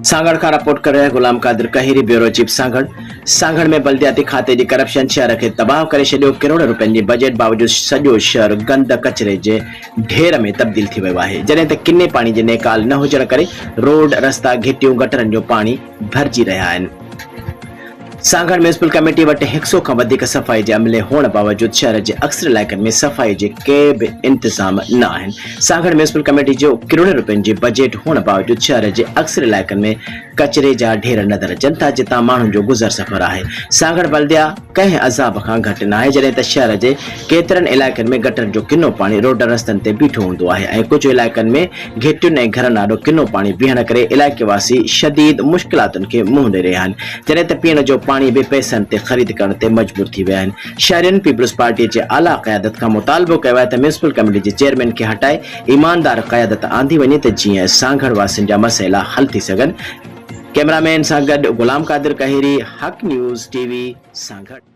सांगड़ का रिपोर्ट कर रहे गुलाम कादिर कहिरी, ब्यूरो चीफ सांगड़। सांगड़ में बल्दियाती खाते जी करप्शन शहर के तबाह करे छॾियो। करोड़ रुपयनि जी बजट बावजूद सॼो शहर गंद कचरे जे ढेर में तब्दील थी वियो आहे, जॾहिं त किने पाणी जे नेकाल न हुजण करे रोड, रस्ता, घिटियूं, गटरनि जो पाणी भरिजी रहिया आहिनि। सांगड़ म्यूनिसिपल कमेटी वटि 100 खां वधीक सफ़ाई जे अमले हुअण बावजूद शहर जे अक्सर इलाइक़नि में सफ़ाई जे के बि इंतज़ाम न आहिनि। सांगड़ म्यूनिसिपल कमेटी जो करोड़ रुपयनि जी बजट हुअण बावजूद शहर जे अक्सर इलाइक़नि में कचरे जा ढेर नज़र अचनि था, जितां माण्हुनि जो गुज़र सफ़र आहे। सांगड़ बल्दिया कंहिं अज़ाब खां घटि न आहे, जॾहिं त शहर जे केतिरनि इलाइक़नि में गटर जो किनो पाणी रोड, रस्तनि ते बीठो हूंदो आहे ऐं कुझु इलाइक़नि में घिटियुनि ऐं घरनि ॾाढो किनो पाणी बीहण करे इलाइक़े वासी शदीद मुश्किलातुनि खे मुंहुं ॾेई रहिया आहिनि, जॾहिं त पीअण जो पाणी बि पैसनि ते ख़रीद करण ते मजबूर थी विया आहिनि। शहरियुनि पीपल्स पार्टी जे आला क़यादत खां मुतालबो कयो आहे त म्यूनिसिपल कमेटी जे चेयरमैन खे हटाए ईमानदार क़यादत आंदी वञे त जीअं सांगड़ वासियुनि जा मसइला हल थी सघनि। कैमरामैन सां गॾु गुलाम कादिर कहिरी, हक़ न्यूज़ टीवी, सांगड़।